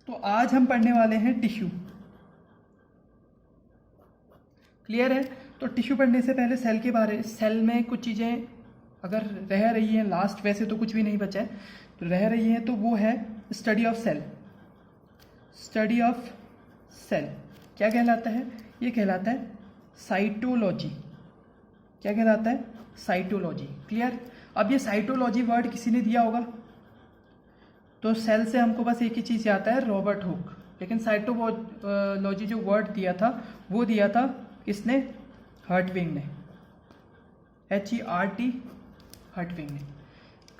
तो आज हम पढ़ने वाले हैं टिश्यू। क्लियर है? तो टिश्यू पढ़ने से पहले सेल में कुछ चीज़ें अगर रह रही हैं लास्ट, वैसे तो कुछ भी नहीं बचा है, तो रह रही हैं तो वो है study of cell. Study of cell क्या कहलाता है? ये कहलाता है साइटोलॉजी। क्या कहलाता है? साइटोलॉजी। क्लियर? अब ये साइटोलॉजी वर्ड किसी ने दिया होगा तो सेल से हमको बस एक ही चीज़ आता है, रॉबर्ट हुक। लेकिन साइटोलॉजी जो वर्ड दिया था वो दिया था किसने? हर्टविग ने। HERT, हर्टविग ने।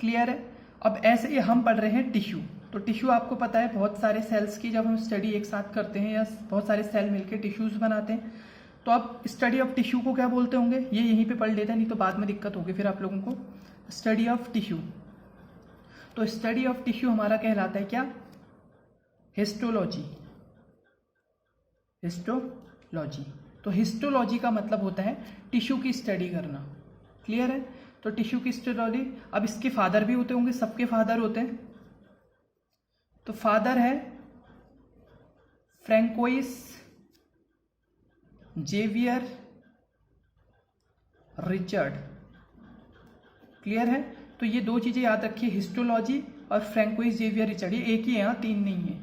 क्लियर है? अब ऐसे ही हम पढ़ रहे हैं टिश्यू। तो टिश्यू आपको पता है बहुत सारे सेल्स की जब हम स्टडी एक साथ करते हैं या बहुत सारे सेल मिलकर टिश्यूज बनाते हैं, तो आप स्टडी ऑफ टिश्यू को क्या बोलते होंगे? ये यहीं पे पढ़ लेते हैं, नहीं तो बाद में दिक्कत होगी फिर आप लोगों को। स्टडी ऑफ टिश्यू, तो स्टडी ऑफ टिश्यू हमारा कहलाता है क्या? हिस्टोलॉजी। हिस्टोलॉजी। तो हिस्टोलॉजी का मतलब होता है टिश्यू की स्टडी करना। क्लियर है? तो टिश्यू की हिस्टोलॉजी। अब इसके फादर भी होते होंगे, सबके फादर होते हैं। तो फादर है फ्रैंकोइस जेवियर रिचर्ड। क्लियर है? तो ये दो चीजें याद रखिए, हिस्टोलॉजी और फ्रैंकोइस जेवियर रिचर्ड। ये एक ही है, तीन नहीं है।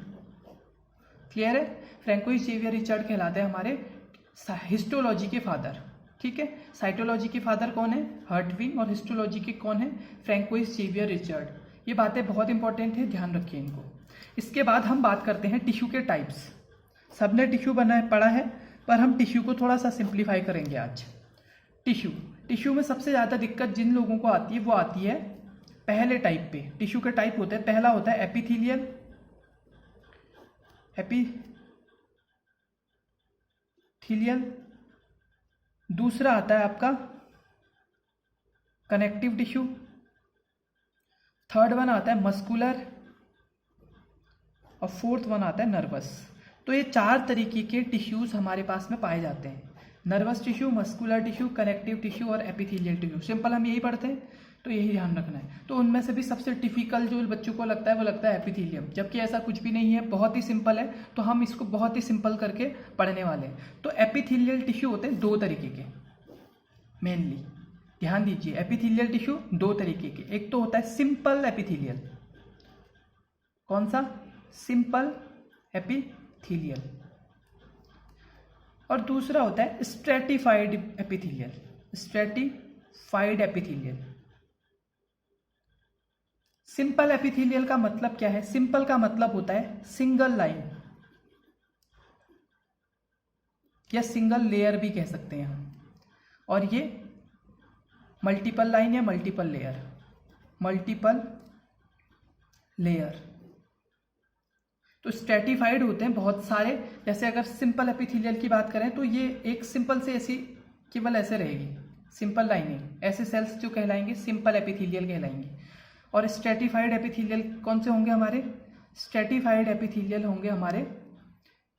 क्लियर है? फ्रैंकोइस जेवियर रिचर्ड कहलाते हैं हमारे हिस्टोलॉजी के फादर। ठीक है? साइटोलॉजी के फादर कौन है? हर्टविग। और हिस्टोलॉजी के कौन है? Francois Xavier Richard. ये बातें बहुत इंपॉर्टेंट है, ध्यान रखिए इनको। इसके बाद हम बात करते हैं टिश्यू के टाइप्स। सबने टिश्यू पढ़ा है, पर हम टिश्यू को थोड़ा सा सिंप्लीफाई करेंगे आज। टिश्यू में सबसे ज़्यादा दिक्कत जिन लोगों को आती है वो आती है पहले टाइप पे। टिश्यू के टाइप होते हैं, पहला होता है एपिथेलियल। दूसरा आता है आपका कनेक्टिव टिश्यू। थर्ड वन आता है मस्कुलर और फोर्थ वन आता है नर्वस। तो ये चार तरीके के टिश्यूज हमारे पास में पाए जाते हैं: nervous tissue, muscular tissue, connective tissue और एपिथेलियल टिश्यू। सिंपल हम यही पढ़ते हैं, तो यही ध्यान रखना है। तो उनमें से भी सबसे टिपिकल जो बच्चों को लगता है वो लगता है एपिथेलियम, जबकि ऐसा कुछ भी नहीं है, बहुत ही सिंपल है। तो हम इसको बहुत ही सिंपल करके पढ़ने वाले हैं। तो एपिथेलियल टिश्यू होते हैं दो तरीके के मेनली, ध्यान दीजिए। एपिथेलियल टिश्यू दो तरीके के, एक तो होता है सिंपल एपिथेलियल। कौन सा? Simple epithelial. और दूसरा होता है stratified epithelial. Stratified epithelial. Simple epithelial का मतलब क्या है? सिंपल का मतलब होता है सिंगल लाइन या सिंगल लेयर भी कह सकते हैं हम, और ये मल्टीपल लाइन या मल्टीपल लेयर। तो स्ट्रेटिफाइड होते हैं बहुत सारे। जैसे अगर सिंपल एपिथेलियल की बात करें तो ये एक सिंपल से ऐसी केवल ऐसे रहेगी, सिंपल लाइनिंग। ऐसे सेल्स जो कहलाएंगे सिंपल एपिथेलियल कहलाएंगे। और स्ट्रेटिफाइड एपिथेलियल कौन से होंगे हमारे? स्ट्रेटिफाइड एपिथेलियल होंगे हमारे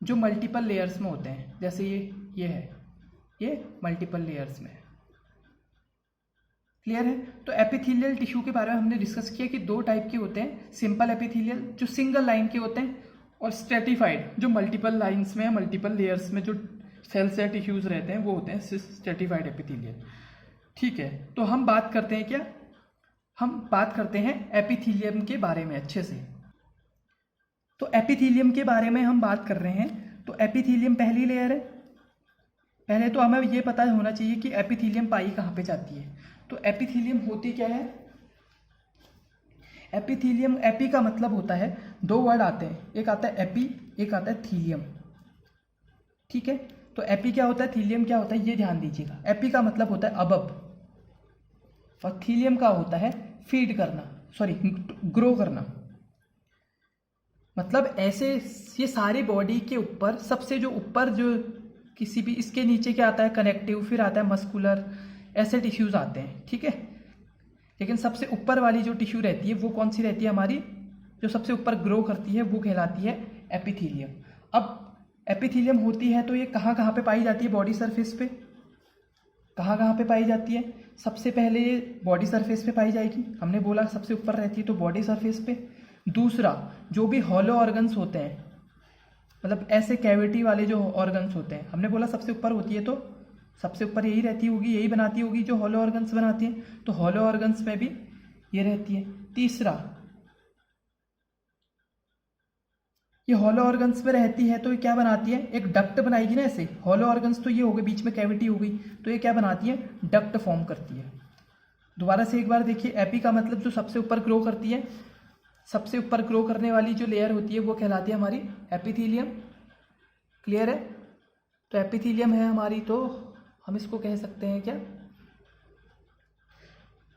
जो मल्टीपल लेयर्स में होते हैं। जैसे ये है, ये मल्टीपल लेयर्स में है। क्लियर है? तो एपिथेलियल टिश्यू के बारे में हमने डिस्कस किया कि दो टाइप के होते हैं: सिंपल एपिथेलियल जो सिंगल लाइन के होते हैं, और स्ट्रेटिफाइड जो मल्टीपल लाइंस में या मल्टीपल लेयर्स में जो सेल्स या टिश्यूज रहते हैं वो होते हैं स्ट्रेटिफाइड एपिथेलियल। ठीक है? तो हम बात करते हैं क्या? हम बात करते हैं एपिथेलियम के बारे में अच्छे से। तो एपिथेलियम के बारे में हम बात कर रहे हैं। तो एपिथेलियम पहली लेयर है। पहले तो हमें ये पता होना चाहिए कि एपिथेलियम पाई कहाँ पे जाती है। तो एपिथेलियम होती क्या है? एपिथेलियम, एपी का मतलब होता है, दो वर्ड आते हैं, एक आता है एपी, एक आता है थीलियम। ठीक है? तो एपी क्या होता है, थीलियम क्या होता है, ये ध्यान दीजिएगा। एपी का मतलब होता है अबब, और थीलियम का होता है फीड करना, सॉरी ग्रो करना। मतलब ऐसे ये सारी बॉडी के ऊपर सबसे जो ऊपर जो किसी भी, इसके नीचे क्या आता है? कनेक्टिव, फिर आता है मस्कुलर, ऐसे टिश्यूज आते हैं। ठीक है? लेकिन सबसे ऊपर वाली जो टिश्यू रहती है वो कौन सी रहती है हमारी? जो सबसे ऊपर ग्रो करती है वो कहलाती है एपिथेलियम। अब एपिथेलियम होती है तो ये कहाँ कहाँ पे पाई जाती है बॉडी सरफेस पे? कहाँ कहाँ पे पाई जाती है? सबसे पहले ये बॉडी सरफेस पे पाई जाएगी, हमने बोला सबसे ऊपर रहती है तो बॉडी सरफेस पे। दूसरा, जो भी हॉलो ऑर्गन्स होते हैं मतलब ऐसे कैविटी वाले जो ऑर्गन्स होते हैं, हमने बोला सबसे ऊपर होती है, तो सबसे ऊपर यही रहती होगी, यही बनाती होगी जो हॉलो ऑर्गन्स बनाती हैं, तो हॉलो ऑर्गन्स में भी ये रहती है। तीसरा, ये हॉलो ऑर्गन्स में रहती है तो ये क्या बनाती है, एक डक्ट बनाएगी ना ऐसे। हॉलो ऑर्गन्स तो ये हो गए, बीच में कैविटी हो गई, तो ये क्या बनाती है, डक्ट फॉर्म करती है। दोबारा से एक बार देखिए, एपी का मतलब जो सबसे ऊपर ग्रो करती है, सबसे ऊपर ग्रो करने वाली जो लेयर होती है वो कहलाती है हमारी एपिथेलियम। क्लियर है? तो एपिथेलियम है हमारी, तो हम इसको कह सकते हैं क्या,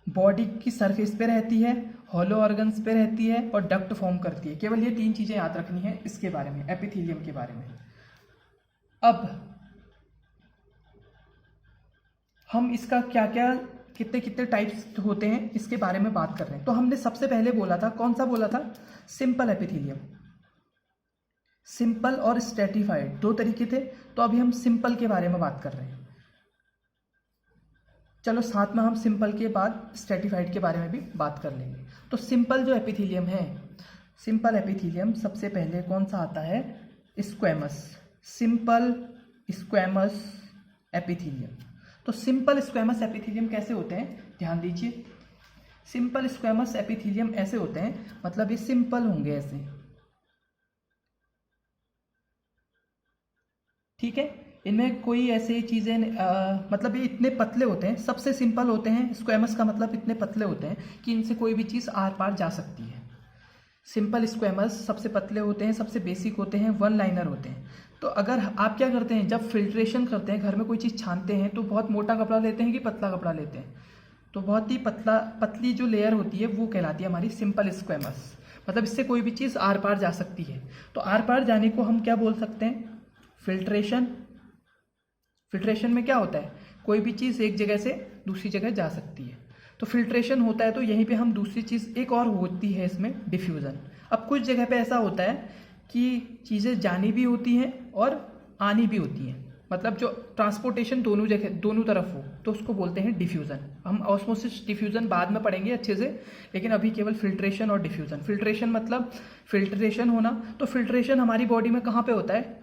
बॉडी की सरफेस पे रहती है, हॉलो ऑर्गन्स पे रहती है और डक्ट फॉर्म करती है। केवल ये 3 चीज़ें याद रखनी है इसके बारे में, एपिथेलियम के बारे में। अब हम इसका क्या क्या, कितने कितने टाइप्स होते हैं इसके बारे में बात कर रहे हैं। तो हमने सबसे पहले बोला था, कौन सा बोला था, सिंपल एपिथेलियम। सिंपल और स्ट्रेटिफाइड 2 तरीके थे, तो अभी हम सिंपल के बारे में बात कर रहे हैं। चलो साथ में हम सिंपल के बाद स्ट्रेटिफाइड के बारे में भी बात कर लेंगे। तो सिंपल जो एपिथेलियम है, सिंपल एपिथेलियम सबसे पहले कौन सा आता है, स्क्वैमस। Simple squamous epithelium. तो सिंपल स्क्वैमस एपिथेलियम कैसे होते हैं, ध्यान दीजिए। सिंपल स्क्वैमस एपिथेलियम ऐसे होते हैं, मतलब ये सिंपल होंगे ऐसे, ठीक है। इनमें कोई ऐसी चीज़ें मतलब ये इतने पतले होते हैं, सबसे सिंपल होते हैं। स्क्वैमस का मतलब इतने पतले होते हैं कि इनसे कोई भी चीज़ आर पार जा सकती है। सिंपल स्क्वैमस सबसे पतले होते हैं, सबसे बेसिक होते हैं, 1 लाइनर होते हैं। तो अगर आप क्या करते हैं, जब फिल्ट्रेशन करते हैं, घर में कोई चीज़ छानते हैं, तो बहुत मोटा कपड़ा लेते हैं कि पतला कपड़ा लेते हैं, तो बहुत ही पतली जो लेयर होती है वो कहलाती है हमारी सिंपल स्क्वैमस। मतलब इससे कोई भी चीज़ आर पार जा सकती है। तो आर पार जाने को हम क्या बोल सकते हैं, फिल्ट्रेशन। फिल्ट्रेशन में क्या होता है, कोई भी चीज़ एक जगह से दूसरी जगह जा सकती है, तो फिल्ट्रेशन होता है। तो यहीं पे हम दूसरी चीज़ एक और होती है इसमें, डिफ्यूज़न। अब कुछ जगह पे ऐसा होता है कि चीज़ें जानी भी होती हैं और आनी भी होती हैं, मतलब जो ट्रांसपोर्टेशन दोनों जगह, दोनों तरफ हो, तो उसको बोलते हैं डिफ्यूज़न। हम ऑस्मोसिस डिफ्यूज़न बाद में पढ़ेंगे अच्छे से, लेकिन अभी केवल फिल्ट्रेशन और डिफ्यूज़न। फिल्ट्रेशन मतलब फिल्ट्रेशन होना। तो फिल्ट्रेशन हमारी बॉडी में कहाँ पे होता है,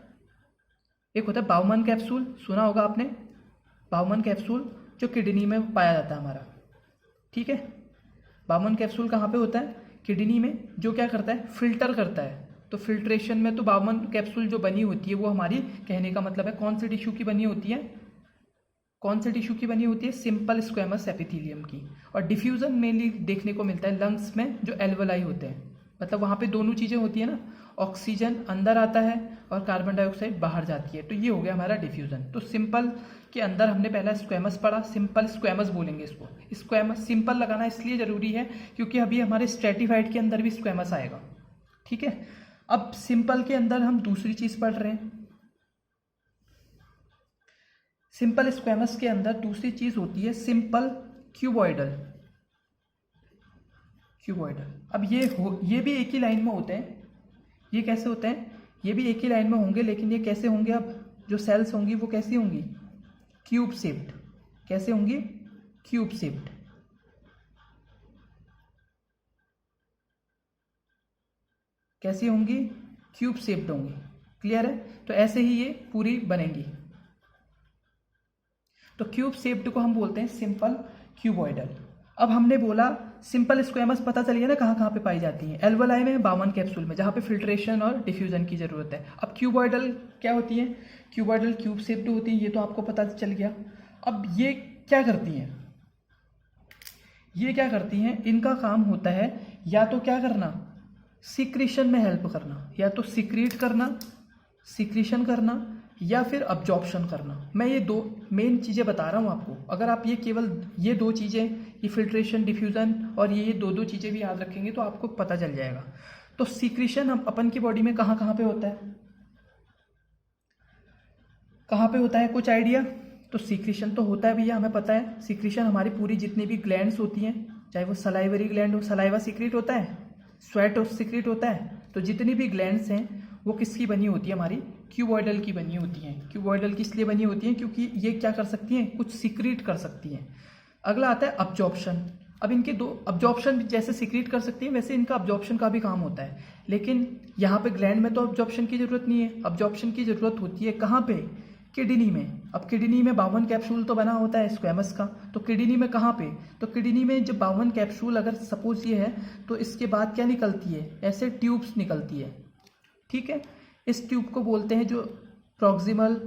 एक होता है बाउमन कैप्सूल, सुना होगा आपने, बाउमन कैप्सूल जो किडनी में पाया जाता है हमारा, ठीक है। बाउमन कैप्सूल कहाँ पे होता है, किडनी में, जो क्या करता है, फिल्टर करता है। तो फिल्ट्रेशन में तो बाउमन कैप्सूल जो बनी होती है वो हमारी, कहने का मतलब है, कौन से टिश्यू की बनी होती है, कौन से टिश्यू की बनी होती है, सिंपल स्क्वैमस एपिथेलियम की। और डिफ्यूजन मेनली देखने को मिलता है लंग्स में, जो एल्वोलाई होते हैं, मतलब वहाँ पे दोनों चीज़ें होती है ना, ऑक्सीजन अंदर आता है और कार्बन डाइऑक्साइड बाहर जाती है, तो ये हो गया हमारा डिफ्यूजन। तो सिंपल के अंदर हमने पहला स्क्वैमस पढ़ा, सिंपल स्क्वैमस बोलेंगे इसको। स्क्वैमस सिंपल लगाना इसलिए जरूरी है क्योंकि अभी हमारे स्ट्रेटिफाइड के अंदर भी स्क्वैमस आएगा, ठीक है। अब सिंपल के अंदर हम दूसरी चीज पढ़ रहे हैं, सिंपल स्क्वैमस के अंदर दूसरी चीज होती है सिंपल क्यूबॉइडल। क्यूबॉइडल, अब ये भी एक ही लाइन में होते हैं। ये कैसे होते हैं, ये भी एक ही लाइन में होंगे, लेकिन ये कैसे होंगे, अब जो सेल्स होंगी वो कैसी होंगी, क्यूब शेप्ड। कैसे होंगी, क्यूब शेप्ड। कैसी होंगी, क्यूब शेप्ड होंगी। क्लियर है? तो ऐसे ही ये पूरी बनेंगी। तो क्यूब शेप्ड को हम बोलते हैं सिंपल क्यूबॉइडल। अब हमने बोला सिंपल स्क्वैमस पता चलिए ना कहाँ कहाँ पे पाई जाती हैं, एल्वोलाई में, बाउमन कैप्सूल में, जहाँ पे फिल्ट्रेशन और डिफ्यूजन की जरूरत है। अब क्यूबॉइडल क्या होती है, क्यूबॉइडल क्यूब शेप्ड होती है, ये तो आपको पता चल गया। अब ये क्या करती हैं, ये क्या करती हैं, इनका काम होता है या तो क्या करना, सिक्रीशन में हेल्प करना, या तो सिक्रीट करना, सिक्रीशन करना, या फिर अब्जॉर्प्शन करना। मैं ये 2 मेन चीज़ें बता रहा हूँ आपको। अगर आप ये केवल ये 2 चीज़ें, ये फिल्ट्रेशन, डिफ्यूज़न और ये 2 चीज़ें भी याद रखेंगे तो आपको पता चल जाएगा। तो सिक्रीशन हम अपन की बॉडी में कहाँ कहाँ पे होता है, कहाँ पे होता है, कुछ आइडिया? तो सिक्रीशन तो होता है भैया, हमें पता है। सिक्रीशन हमारी पूरी जितनी भी ग्लैंड्स होती हैं, चाहे वो सलाइवरी ग्लैंड हो, सलाइवा सिक्रीट होता है, स्वेट और सिक्रीट होता है, तो जितनी भी ग्लैंड्स हैं वो किसकी बनी होती है, हमारी क्यूबॉइडल की बनी होती हैं। क्यूबॉइडल की इसलिए बनी होती हैं क्योंकि ये क्या कर सकती हैं, कुछ सिक्रीट कर सकती हैं। अगला आता है अब्जॉर्प्शन। अब इनके दो अब्जॉर्प्शन जैसे सिक्रीट कर सकती है वैसे इनका अब्जॉर्प्शन का भी काम होता है, लेकिन यहाँ पे ग्लैंड में तो अब्जॉर्प्शन की जरूरत नहीं है। अब्जॉर्प्शन की जरूरत होती है कहाँ पे? किडनी में। अब किडनी में 52 कैप्सूल तो बना होता है स्क्वैमस का, तो किडनी में कहाँ पे? तो किडनी में जब 52 कैप्सूल अगर सपोज ये है तो इसके बाद क्या निकलती है? ऐसे ट्यूब्स निकलती है, ठीक है। इस ट्यूब को बोलते हैं जो प्रॉक्सिमल,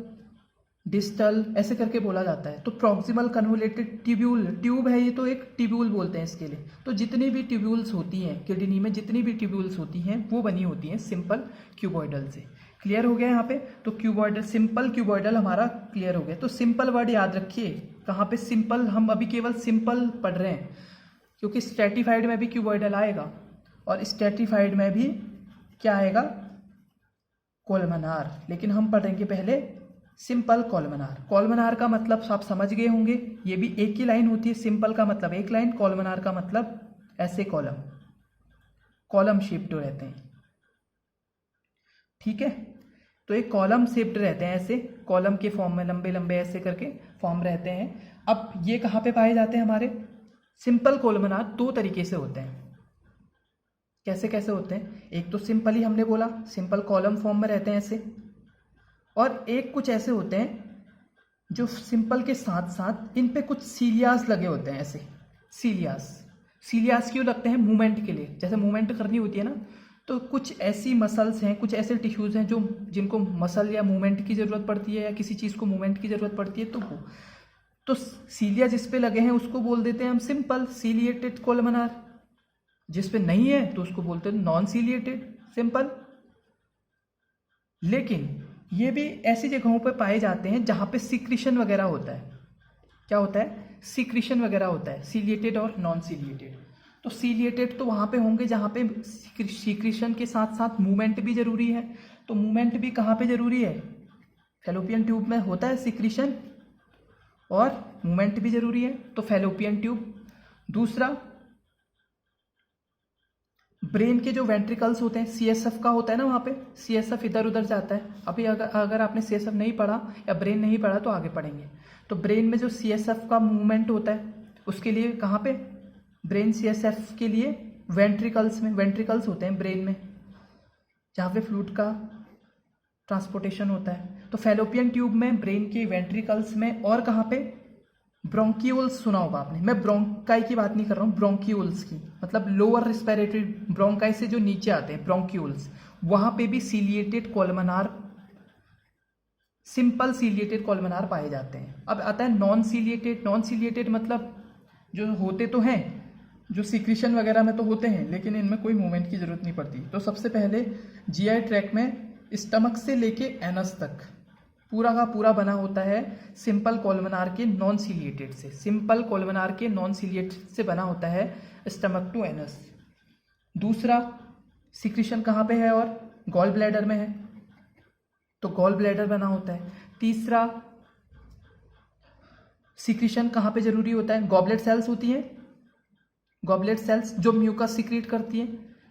डिस्टल ऐसे करके बोला जाता है। तो प्रॉक्सिमल कन्वोलेटेड ट्यूब्यूल, ट्यूब है ये तो एक ट्यूब्यूल बोलते हैं इसके लिए। तो जितनी भी ट्यूब्यूल्स होती हैं किडनी में, जितनी भी ट्यूब्यूल्स होती हैं वो बनी होती हैं सिंपल क्यूबॉइडल से। क्लियर हो गया यहाँ पे? तो क्यूबॉइडल, सिंपल क्यूबॉइडल हमारा क्लियर हो गया। तो सिंपल वर्ड याद रखिए, कहाँ पे सिंपल, हम अभी केवल सिंपल पढ़ रहे हैं क्योंकि स्ट्रेटिफाइड में भी क्यूबॉइडल आएगा और स्ट्रेटिफाइड में भी क्या आएगा? कोलमनार। लेकिन हम पढ़ेंगे पहले सिंपल कोलमनार। कोलमनार का मतलब आप समझ गए होंगे, ये भी एक ही लाइन होती है। सिंपल का मतलब एक लाइन, कोलमनार का मतलब ऐसे कॉलम, कॉलम शेप्ड रहते हैं, ठीक है। तो एक कॉलम शेप्ड रहते हैं, ऐसे कॉलम के फॉर्म में लंबे लंबे ऐसे करके फॉर्म रहते हैं। अब ये कहाँ पे पाए जाते हैं हमारे? सिंपल कोलमनार दो तरीके से होते हैं। कैसे कैसे होते हैं? एक तो सिंपल ही हमने बोला, सिंपल कॉलम फॉर्म में रहते हैं ऐसे, और एक कुछ ऐसे होते हैं जो सिंपल के साथ साथ इन पे कुछ सीलियास लगे होते हैं ऐसे। सीलियास, सीलियास क्यों लगते हैं? मूवमेंट के लिए, जैसे मूवमेंट करनी होती है ना, तो कुछ ऐसी मसल्स हैं, कुछ ऐसे टिश्यूज हैं जो जिनको मसल या मूवमेंट की ज़रूरत पड़ती है या किसी चीज़ को मूवमेंट की ज़रूरत पड़ती है, तो वो तो सीलिया जिस पे लगे हैं उसको बोल देते हैं हम सिंपल सीलिएटेड कोलमनार। जिस पे नहीं है तो उसको बोलते हैं नॉन सीलिएटेड सिंपल। लेकिन ये भी ऐसी जगहों पर पाए जाते हैं जहाँ पे सिक्रीशन वगैरह होता है। क्या होता है? सिक्रीशन वगैरह होता है, सीलिएटेड और नॉन सीलिएटेड। तो सीलिएटेड तो वहाँ पे होंगे जहाँ पे सिक्रीशन के साथ साथ मूवमेंट भी जरूरी है। तो मूवमेंट भी कहाँ पे जरूरी है? फैलोपियन ट्यूब में होता है सिक्रीशन और मूवमेंट भी जरूरी है, तो फैलोपियन ट्यूब। दूसरा, ब्रेन के जो वेंट्रिकल्स होते हैं, सीएसएफ का होता है ना, वहाँ पे सीएसएफ इधर उधर जाता है। अभी अगर आपने सीएसएफ नहीं पढ़ा या ब्रेन नहीं पढ़ा तो आगे पढ़ेंगे। तो ब्रेन में जो सीएसएफ का मूवमेंट होता है उसके लिए कहाँ पे? ब्रेन सीएसएफ के लिए वेंट्रिकल्स में, वेंट्रिकल्स होते हैं ब्रेन में जहाँ पे फ्लूइड का ट्रांसपोर्टेशन होता है। तो फैलोपियन ट्यूब में, ब्रेन के वेंट्रिकल्स में, और कहाँ पे? ब्रोंक्यूल्स सुना होगा आपने। मैं ब्रोंकाई की बात नहीं कर रहा हूँ, ब्रोंक्यूल्स की, मतलब लोअर रिस्पिरेटरी, ब्रोंकाई से जो नीचे आते हैं ब्रोंक्यूल्स, वहां पे भी ciliated columnar, simple ciliated columnar पाए जाते हैं। अब आता है नॉन सीलिएटेड। नॉन सीलिएटेड मतलब जो होते तो हैं, जो सिक्रीशन वगैरह में तो होते हैं लेकिन इनमें कोई मूवमेंट की जरूरत नहीं पड़ती। तो सबसे पहले जीआई ट्रैक्ट में स्टमक से लेके एनस तक पूरा का पूरा बना होता है सिंपल कोलमनार के नॉन सीलिएटेड से। सिंपल कोलमनार के नॉन सीलिएटेड से बना होता है स्टमक टू एनस। दूसरा, सिक्रीशन कहाँ पे है? और गॉल ब्लैडर में है, तो गॉल ब्लैडर बना होता है। तीसरा, सिक्रीशन कहाँ पे जरूरी होता है? गॉबलेट सेल्स होती हैं, गॉबलेट सेल्स जो म्यूकस सिक्रीट करती हैं,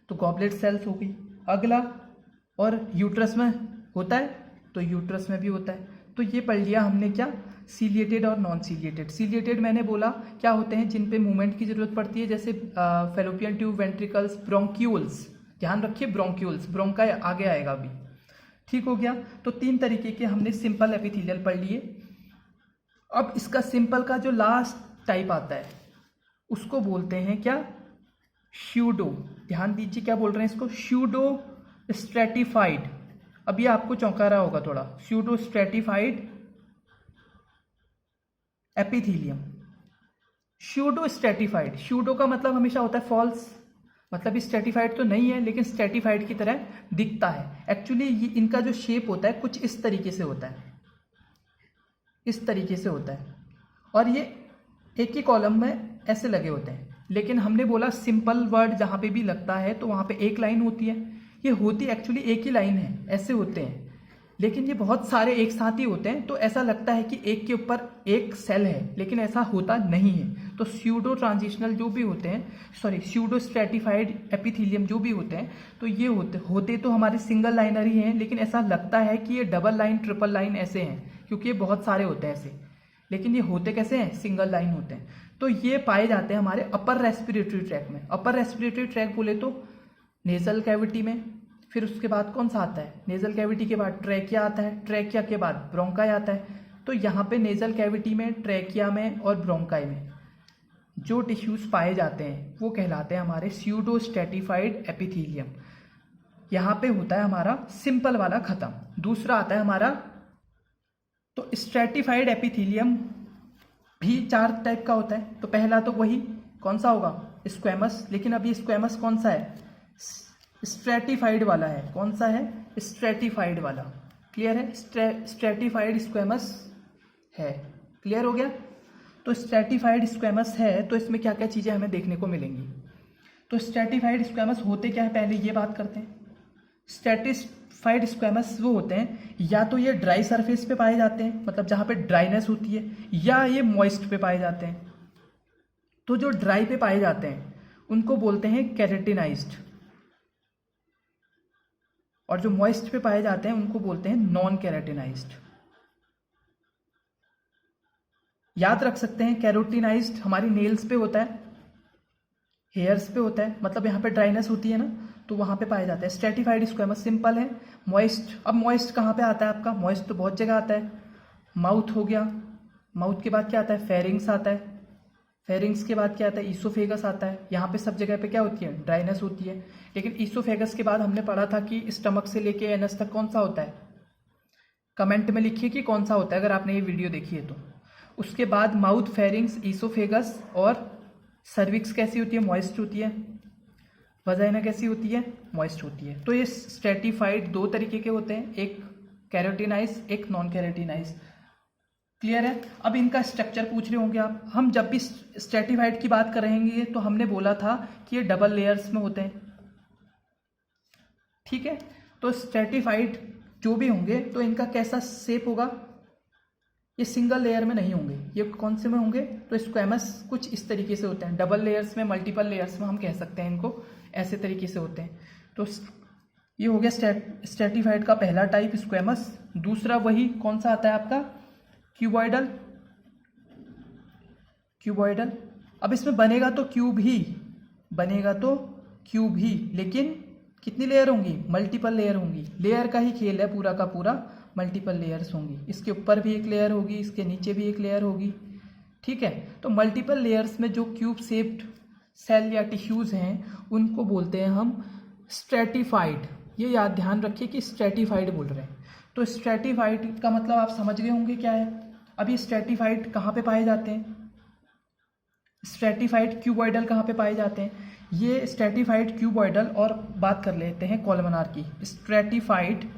तो गॉबलेट सेल्स हो गई। अगला, और यूट्रस में होता है, तो यूट्रस में भी होता है। तो ये पढ़ लिया हमने क्या? सीलिएटेड और नॉन सीलिएटेड। सीलिएटेड मैंने बोला क्या होते हैं? जिन पे मूवमेंट की जरूरत पड़ती है, जैसे फैलोपियन ट्यूब, वेंट्रिकल्स, ब्रोंक्यूल्स। ध्यान रखिए ब्रोंक्यूल्स, ब्रोंका आगे आएगा अभी, ठीक हो गया। तो तीन तरीके के हमने सिंपल एपिथेलियल पढ़ लिए। अब इसका सिंपल का जो लास्ट टाइप आता है उसको बोलते हैं क्या? स्यूडो। ध्यान दीजिए क्या बोल रहे हैं इसको? Pseudo stratified. अब ये आपको चौंका रहा होगा थोड़ा, pseudo stratified epithelium. Pseudo stratified, pseudo का मतलब हमेशा होता है फॉल्स, मतलब स्ट्रेटिफाइड तो नहीं है लेकिन स्ट्रेटिफाइड की तरह दिखता है। एक्चुअली ये इनका जो शेप होता है कुछ इस तरीके से होता है, इस तरीके से होता है, और ये एक ही कॉलम में ऐसे लगे होते हैं। लेकिन हमने बोला सिंपल वर्ड जहाँ पे भी लगता है तो वहाँ पे एक लाइन होती है। ये होती एक्चुअली एक ही लाइन है, ऐसे होते हैं, लेकिन ये बहुत सारे एक साथ ही होते हैं, तो ऐसा लगता है कि एक के ऊपर एक सेल है, लेकिन ऐसा होता नहीं है। तो स्यूडो ट्रांजिशनल जो भी होते हैं, सॉरी स्यूडो स्ट्रेटिफाइड एपिथेलियम जो भी होते हैं, तो ये होते तो हमारे सिंगल लाइनर ही हैं, लेकिन ऐसा लगता है कि ये डबल लाइन, ट्रिपल लाइन ऐसे हैं, क्योंकि ये बहुत सारे होते हैं ऐसे, लेकिन ये होते कैसे हैं? सिंगल लाइन होते हैं। तो ये पाए जाते हैं हमारे अपर रेस्पिरेटरी ट्रैक में। अपर रेस्पिरेटरी ट्रैक बोले तो नेजल कैविटी में, फिर उसके बाद कौन सा आता है, नेजल कैविटी के बाद ट्रैकिया आता है, ट्रैकिया के बाद ब्रोंकाई आता है। तो यहाँ पे नेजल कैविटी में, ट्रैकिया में और ब्रोंकाई में जो टिश्यूज पाए जाते हैं वो कहलाते हैं हमारे स्यूडो स्ट्रेटिफाइड एपिथेलियम। यहाँ पे होता है हमारा सिंपल वाला खत्म। दूसरा आता है हमारा, तो स्ट्रेटिफाइड एपिथेलियम भी 4 टाइप का होता है। तो पहला तो वही कौन सा होगा, स्क्वैमस। लेकिन अब ये स्क्वैमस कौन सा है, स्ट्रेटिफाइड वाला है। कौन सा है, स्ट्रेटिफाइड वाला। क्लियर है, स्ट्रेटिफाइड स्क्वैमस है। क्लियर हो गया। तो स्ट्रेटिफाइड स्क्वैमस है तो इसमें क्या क्या चीज़ें हमें देखने को मिलेंगी। तो स्ट्रेटिफाइड स्क्वैमस होते क्या है, पहले ये बात करते हैं। स्ट्रेटिफाइड स्क्वैमस वो होते हैं या तो ये ड्राई सरफेस पे पाए जाते हैं, मतलब जहाँ पे ड्राइनेस होती है, या ये मॉइस्ट पे पाए जाते हैं। तो जो ड्राई पे पाए जाते हैं उनको बोलते हैं केराटिनाइज्ड, और जो मॉइस्ट पे पाए जाते हैं उनको बोलते हैं नॉन केराटिनाइज्ड। याद रख सकते हैं, कैरोटिनाइज्ड हमारी नेल्स पे होता है, हेयर्स पे होता है, मतलब यहाँ पे ड्राइनेस होती है ना, तो वहाँ पे पाया जाता है। स्ट्रेटिफाइड स्क्वैमस सिंपल है। मॉइस्ट, अब मॉइस्ट कहाँ पे आता है आपका, मॉइस्ट तो बहुत जगह आता है। माउथ हो गया, माउथ के बाद क्या आता है, फेरिंग्स आता है। फेरिंग्स के बाद क्या आता है, ईसोफेगस आता है। यहाँ पे सब जगह पे क्या होती है, ड्राइनेस होती है। लेकिन ईसोफेगस के बाद हमने पढ़ा था कि स्टमक से लेके एनस तक कौन सा होता है। कमेंट में लिखिए कि कौन सा होता है अगर आपने ये वीडियो देखी है तो। उसके बाद माउथ, फेरिंग्स, ईसोफेगस और सर्विक्स कैसी होती है, मॉइस्ट होती है। वजाइना कैसी होती है, मॉइस्ट होती है। तो ये स्ट्रेटिफाइड 2 तरीके के होते हैं, एक कैरोटिनाइज, एक नॉन कैरोटिनाइज। क्लियर है। अब इनका स्ट्रक्चर पूछ रहे होंगे आप। हम जब भी स्ट्रेटिफाइड की बात करेंगे तो हमने बोला था कि ये डबल लेयर्स में होते हैं। ठीक है। तो स्ट्रेटिफाइड जो भी होंगे तो इनका कैसा शेप होगा, ये सिंगल लेयर में नहीं होंगे। ये कौन से में होंगे, तो स्क्वैमस कुछ इस तरीके से होते हैं। डबल लेयर्स में, मल्टीपल लेयर्स में हम कह सकते हैं इनको, ऐसे तरीके से होते हैं। तो ये हो गया स्ट्रेटिफाइड का पहला टाइप, स्क्वैमस। दूसरा वही कौन सा आता है आपका, क्यूबॉइडल। क्यूबॉइडल, अब इसमें बनेगा तो क्यूब ही, बनेगा तो क्यूब ही, लेकिन कितनी लेयर होंगी, मल्टीपल लेयर होंगी। लेयर का ही खेल है पूरा का पूरा, मल्टीपल लेयर्स होंगी। इसके ऊपर भी एक लेयर होगी, इसके नीचे भी एक लेयर होगी। ठीक है। तो मल्टीपल लेयर्स में जो क्यूब शेप्ड सेल या टिश्यूज हैं उनको बोलते हैं हम स्ट्रेटिफाइड। ये याद ध्यान रखिए कि स्ट्रेटिफाइड बोल रहे हैं। तो स्ट्रेटिफाइड का मतलब आप समझ गए होंगे क्या है। अब ये स्ट्रेटिफाइड कहाँ पे पाए जाते हैं, स्ट्रेटिफाइड क्यूबॉइडल कहाँ पे पाए जाते हैं, ये स्ट्रेटिफाइड क्यूबॉइडल। और बात कर लेते हैं कॉलमनार की, स्ट्रेटिफाइड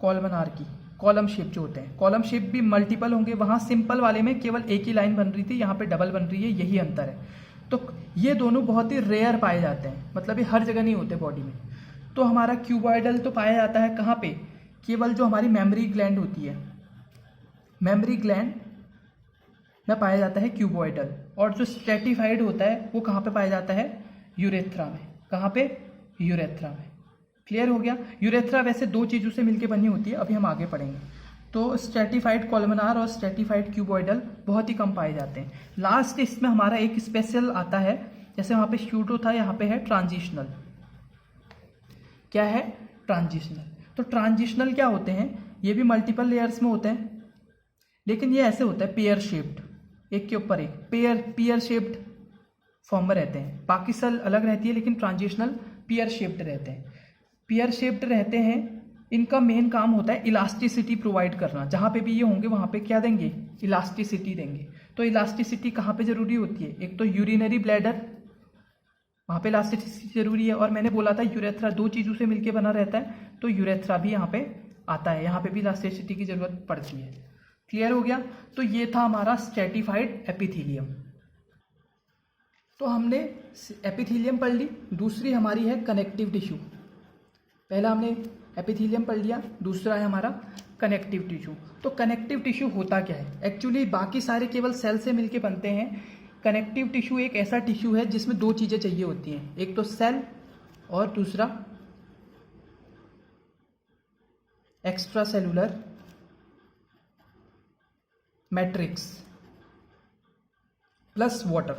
कॉलमनार की। कॉलम शेप जो होते हैं, कॉलम शेप भी मल्टीपल होंगे। वहाँ सिंपल वाले में केवल एक ही लाइन बन रही थी, यहाँ पे डबल बन रही है, यही अंतर है। तो ये दोनों बहुत ही रेयर पाए जाते हैं, मतलब ये हर जगह नहीं होते बॉडी में। तो हमारा क्यूबॉइडल तो पाया जाता है कहाँ पे, केवल जो हमारी मेमरी ग्लैंड होती है, मेमरी ग्लैंड में पाया जाता है क्यूबॉइडल। और जो स्ट्रेटिफाइड होता है वो कहाँ पे पाया जाता है, यूरेथ्रा में। कहाँ पे, यूरेथ्रा में। क्लियर हो गया। यूरेथ्रा वैसे 2 चीज़ों से मिलकर बनी होती है, अभी हम आगे पढ़ेंगे। तो स्ट्रेटिफाइड कॉलमनार और स्ट्रेटिफाइड क्यूबॉइडल बहुत ही कम पाए जाते हैं। लास्ट इसमें हमारा एक स्पेशल आता है, जैसे वहाँ पे स्यूडो था, यहाँ पे है ट्रांजिशनल। क्या है, ट्रांजिशनल। तो ट्रांजिशनल क्या होते हैं, ये भी मल्टीपल लेयर्स में होते हैं, लेकिन ये ऐसे होता है पेयर शेप्ड, एक के ऊपर एक, पेयर शेप्ड फॉर्म में रहते हैं। बाकी सेल अलग रहती है, लेकिन ट्रांजिशनल पेयर शेप्ड रहते हैं। पेयर शेप्ड रहते हैं, इनका मेन काम होता है इलास्टिसिटी प्रोवाइड करना। जहाँ पे भी ये होंगे वहाँ पे क्या देंगे, इलास्टिसिटी देंगे। तो इलास्टिसिटी कहाँ पे जरूरी होती है, एक तो यूरिनरी ब्लैडर, वहाँ पे इलास्टिसिटी जरूरी है। और मैंने बोला था यूरेथ्रा 2 चीज़ों से मिलके बना रहता है, तो यूरेथ्रा भी यहाँ पे आता है, यहाँ पे भी इलास्टिसिटी की जरूरत पड़ती है। क्लियर हो गया। तो ये था हमारा स्ट्रेटिफाइड एपिथेलियम। तो हमने एपिथेलियम पढ़ ली। दूसरी हमारी है कनेक्टिव टिश्यू। पहला हमने एपिथेलियम पढ़ लिया, दूसरा है हमारा कनेक्टिव टिश्यू। तो कनेक्टिव टिश्यू होता क्या है, एक्चुअली बाकी सारे केवल सेल से मिलके बनते हैं। कनेक्टिव टिश्यू एक ऐसा टिश्यू है जिसमें 2 चीज़ें चाहिए होती हैं, एक तो सेल और दूसरा extra cellular matrix. Plus water,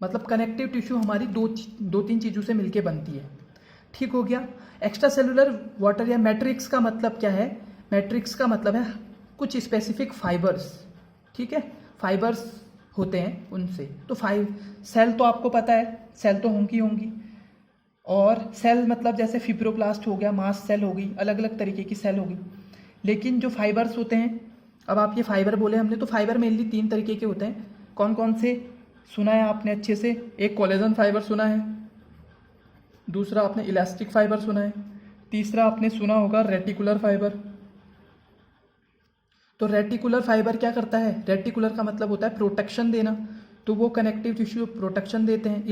मतलब कनेक्टिव टिश्यू हमारी दो तीन चीज़ों से मिलके बनती है। ठीक हो गया। एक्स्ट्रा सेलुलर वाटर या मैट्रिक्स का मतलब क्या है? मैट्रिक्स का मतलब है कुछ स्पेसिफिक फाइबर्स, ठीक है, फाइबर्स होते हैं उनसे। तो सेल तो आपको पता है, सेल तो होंगी और सेल मतलब जैसे फिब्रोब्लास्ट हो गया, मास्ट सेल हो गई, अलग अलग तरीके की सेल होगी। लेकिन जो फाइबर्स होते हैं, अब आप ये फाइबर बोले हमने, तो फाइबर मेनली 3 तरीके के होते हैं। कौन कौन से सुना है आपने अच्छे से? एक कोलेजन फाइबर सुना है, दूसरा आपने इलास्टिक फाइबर सुना है, तीसरा आपने सुना होगा रेटिकुलर फाइबर। तो रेटिकुलर फाइबर क्या करता है? रेटिकुलर का मतलब होता है प्रोटेक्शन देना, तो वो कनेक्टिव टिश्यू प्रोटेक्शन देते हैं।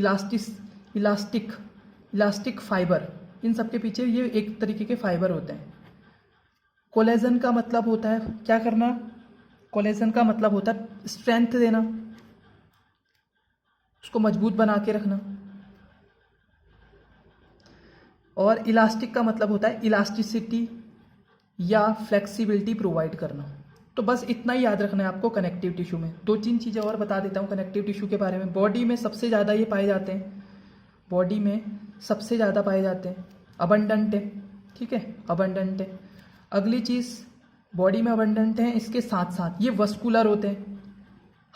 इलास्टिक फाइबर, इन सब के पीछे ये एक तरीके के फाइबर होते हैं। कोलेजन का मतलब होता है क्या करना? कोलेजन का मतलब होता है स्ट्रेंथ देना, उसको मजबूत बना के रखना। और इलास्टिक का मतलब होता है इलास्टिसिटी या फ्लेक्सिबिलिटी प्रोवाइड करना। तो बस इतना ही याद रखना है आपको कनेक्टिव टिश्यू में। 2-3 चीज़ें और बता देता हूँ कनेक्टिव टिश्यू के बारे में। बॉडी में सबसे ज़्यादा ये पाए जाते हैं, बॉडी में सबसे ज़्यादा पाए जाते हैं, अबंडेंट है, ठीक है, अबंडेंट है। अगली चीज़, बॉडी में अबंडेंट है, इसके साथ साथ ये वस्कुलर होते हैं।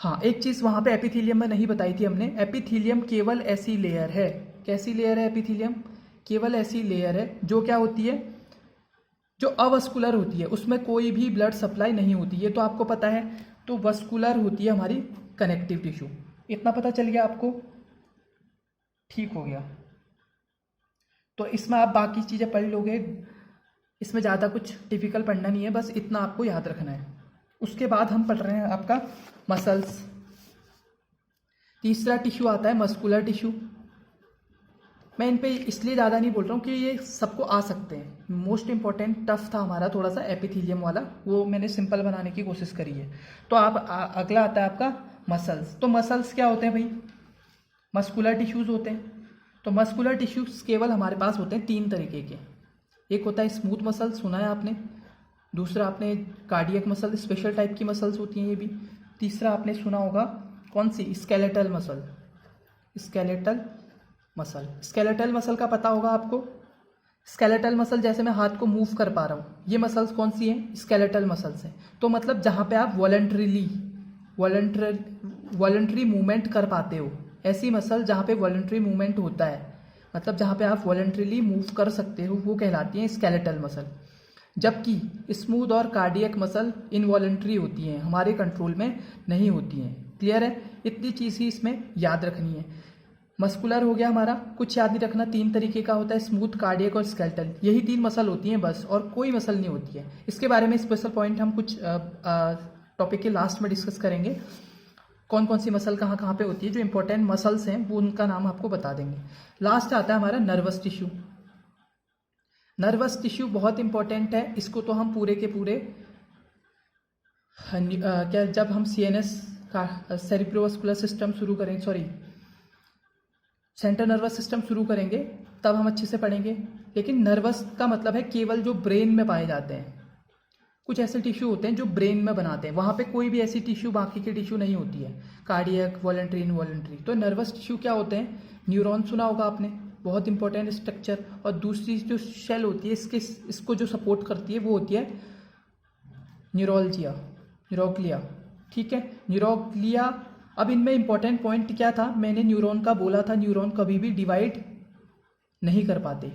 हाँ, एक चीज़ वहाँ पे एपिथेलियम में नहीं बताई थी हमने। एपिथेलियम केवल ऐसी लेयर है, कैसी लेयर है एपिथेलियम? केवल ऐसी लेयर है जो क्या होती है, जो अवस्कुलर होती है, उसमें कोई भी ब्लड सप्लाई नहीं होती, ये तो आपको पता है। तो वस्कुलर होती है हमारी कनेक्टिव टिश्यू। इतना पता चल गया आपको? ठीक हो गया। तो इसमें आप बाकी चीज़ें पढ़ लोगे, इसमें ज़्यादा कुछ टिपिकल पढ़ना नहीं है, बस इतना आपको याद रखना है। उसके बाद हम पढ़ रहे हैं आपका मसल्स। तीसरा टिश्यू आता है मस्कुलर टिश्यू। मैं इन पे इसलिए ज़्यादा नहीं बोल रहा हूँ कि ये सबको आ सकते हैं। मोस्ट इंपॉर्टेंट टफ था हमारा थोड़ा सा एपिथेलियम वाला, वो मैंने सिंपल बनाने की कोशिश करी है। तो आप अगला आता है आपका मसल्स। तो मसल्स क्या होते हैं भाई? मस्कुलर टिश्यूज़ होते हैं। तो मस्कुलर टिश्यूज़ केवल हमारे पास होते हैं 3 तरीके के। एक होता है स्मूथ मसल, सुना है आपने। दूसरा आपने कार्डियक मसल, स्पेशल टाइप की मसल्स होती हैं ये भी। तीसरा आपने सुना होगा कौन सी? Skeletal muscle. स्केलेटल मसल का पता होगा आपको। स्केलेटल मसल, जैसे मैं हाथ को मूव कर पा रहा हूँ, ये मसल्स कौन सी हैं? स्केलेटल मसल्स हैं। तो मतलब जहाँ पे आप वॉलंटरी मूवमेंट कर पाते हो, ऐसी मसल जहाँ पे वॉलंटरी मूवमेंट होता है, मतलब जहाँ पे आप वॉलंटरीली मूव कर सकते हो, वो कहलाती हैं स्केलेटल मसल। जबकि स्मूथ और कार्डियक मसल इनवॉलंटरी होती हैं, हमारे कंट्रोल में नहीं होती हैं। क्लियर है? इतनी चीज़ ही इसमें याद रखनी है। मस्कुलर हो गया हमारा, कुछ याद नहीं रखना, 3 तरीके का होता है, स्मूथ, कार्डियक और स्केलेटल। यही 3 मसल होती हैं बस, और कोई मसल नहीं होती है। इसके बारे में स्पेशल पॉइंट हम कुछ टॉपिक के लास्ट में डिस्कस करेंगे। कौन कौन सी मसल कहाँ कहाँ पे होती है, जो इंपॉर्टेंट मसल्स हैं वो उनका नाम आपको बता देंगे। लास्ट आता है हमारा नर्वस टिश्यू। नर्वस टिश्यू बहुत इंपॉर्टेंट है, इसको तो हम पूरे के पूरे जब हम CNS का सेरिब्रोवास्कुलर सिस्टम शुरू करेंगे, सेंट्रल नर्वस सिस्टम शुरू करेंगे, तब हम अच्छे से पढ़ेंगे। लेकिन नर्वस का मतलब है केवल जो ब्रेन में पाए जाते हैं। कुछ ऐसे टिश्यू होते हैं जो ब्रेन में बनाते हैं, वहाँ पे कोई भी ऐसी टिश्यू बाकी की टिश्यू नहीं होती है, कार्डियक, वॉलंटरी, इनवॉलंटरी। तो नर्वस टिश्यू क्या होते हैं? न्यूरॉन सुना होगा आपने, बहुत इंपॉर्टेंट स्ट्रक्चर। और दूसरी जो शेल होती है इसको जो सपोर्ट करती है वो होती है न्यूरोग्लिया, ठीक है, न्यूरोग्लिया। अब इनमें इंपॉर्टेंट पॉइंट क्या था? मैंने न्यूरॉन का बोला था, न्यूरॉन कभी भी डिवाइड नहीं कर पाते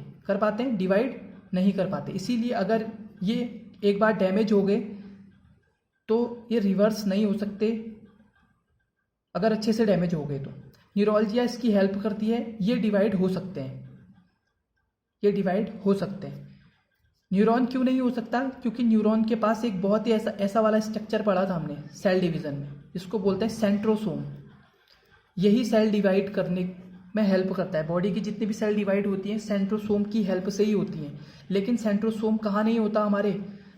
हैं, डिवाइड नहीं कर पाते। इसीलिए अगर ये एक बार डैमेज हो गए तो ये रिवर्स नहीं हो सकते, अगर अच्छे से डैमेज हो गए तो। न्यूरोलजिया इसकी हेल्प करती है, ये डिवाइड हो सकते हैं, न्यूरॉन क्यों नहीं हो सकता? क्योंकि न्यूरॉन के पास एक बहुत ही ऐसा वाला स्ट्रक्चर पढ़ा था हमने सेल डिवीज़न में, जिसको बोलते हैं सेंट्रोसोम। यही सेल डिवाइड करने में हेल्प करता है। बॉडी की जितनी भी सेल डिवाइड होती हैं सेंट्रोसोम की हेल्प से ही होती हैं। लेकिन सेंट्रोसोम कहाँ नहीं होता? हमारे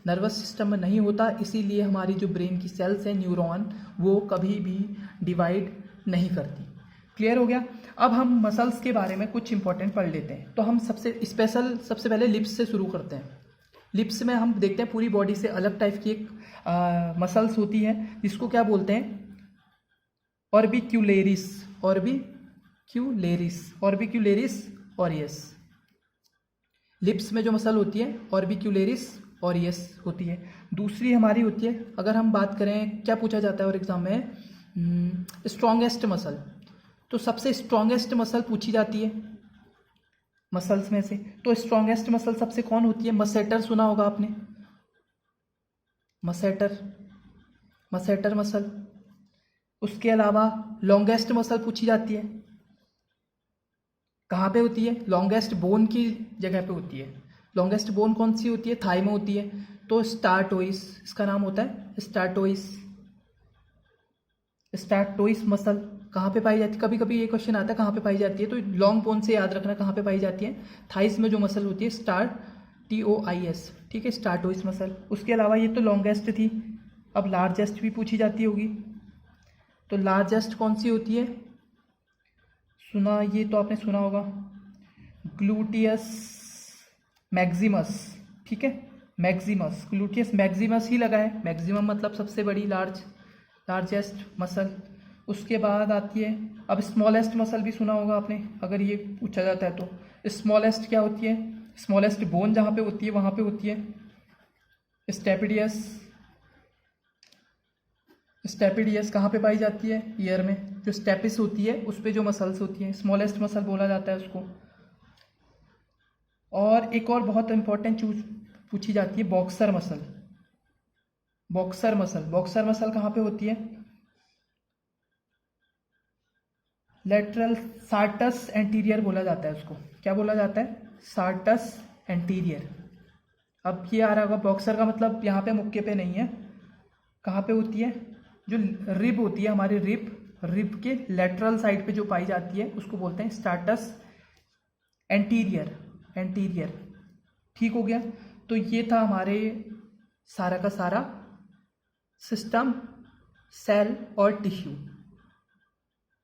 नर्वस सिस्टम में नहीं होता। इसीलिए हमारी जो ब्रेन की सेल्स हैं, न्यूरॉन, वो कभी भी डिवाइड नहीं करती। क्लियर हो गया? अब हम मसल्स के बारे में कुछ इंपॉर्टेंट पढ़ लेते हैं। तो हम सबसे पहले लिप्स से शुरू करते हैं। लिप्स में हम देखते हैं पूरी बॉडी से अलग टाइप की एक मसल्स होती है, जिसको क्या बोलते हैं? ऑर्बिक्यूलेरिस, ऑर्बिक्यूलेरिस, ऑर्बिक्यूलेरिस ऑरियस। लिप्स में जो मसल होती है ऑर्बिक्यूलेरिस ऑरियस होती है। दूसरी हमारी होती है, अगर हम बात करें क्या पूछा जाता है और एग्जाम में, स्ट्रॉन्गेस्ट मसल, तो सबसे स्ट्रॉन्गेस्ट मसल पूछी जाती है मसल्स में से। तो स्ट्रॉन्गेस्ट मसल सबसे कौन होती है? मसेटर सुना होगा आपने, मसेटर, मसेटर मसल। उसके अलावा लॉन्गेस्ट मसल पूछी जाती है, कहाँ पे होती है? लॉन्गेस्ट बोन की जगह पे होती है। लॉन्गेस्ट बोन कौन सी होती है? थाई में होती है। तो स्टार्टोइस, इसका नाम होता है स्टार्टोइस। स्टार्टोइस मसल कहाँ पे पाई जाती है? कभी कभी ये क्वेश्चन आता है कहाँ पे पाई जाती है, तो लॉन्ग बोन से याद रखना कहाँ पे पाई जाती है। थाइस में जो मसल होती है TOIS, ठीक है, स्टार्टोइस मसल। उसके अलावा ये तो लॉन्गेस्ट थी, अब लार्जेस्ट भी पूछी जाती होगी। तो लार्जेस्ट कौन सी होती है? सुना, ये तो आपने सुना होगा, ग्लूटियस मैक्सिमस, ठीक है, मैक्सिमस, ग्लूटियस मैक्सिमस ही लगा है। मैक्सिमम मतलब सबसे बड़ी, लार्जेस्ट मसल। उसके बाद आती है, अब स्मॉलेस्ट मसल भी सुना होगा आपने, अगर ये पूछा जाता है तो। स्मॉलेस्ट क्या होती है? स्मॉलेस्ट बोन जहाँ पे होती है वहाँ पे होती है स्टेपिडियस। स्टेपिडियस कहाँ पे पाई जाती है? ईयर में जो स्टेपिस होती है उस पे जो मसल्स होती हैं, स्मॉलेस्ट मसल बोला जाता है उसको। और एक और बहुत इंपॉर्टेंट चीज पूछी जाती है, boxer muscle. Boxer muscle, boxer muscle कहाँ पे होती है? लेटरल सार्टस एंटीरियर बोला जाता है उसको। क्या बोला जाता है? Shorts anterior. अब ये आ रहा होगा, बॉक्सर का मतलब यहाँ पे मुक्के पे नहीं है, कहाँ पे होती है? जो रिब होती है हमारी, रिब के लेटरल साइड पे जो पाई जाती है उसको बोलते हैं स्टार्टस एंटीरियर, एंटीरियर। ठीक हो गया। तो ये था हमारे सारा का सारा सिस्टम, सेल और टिश्यू।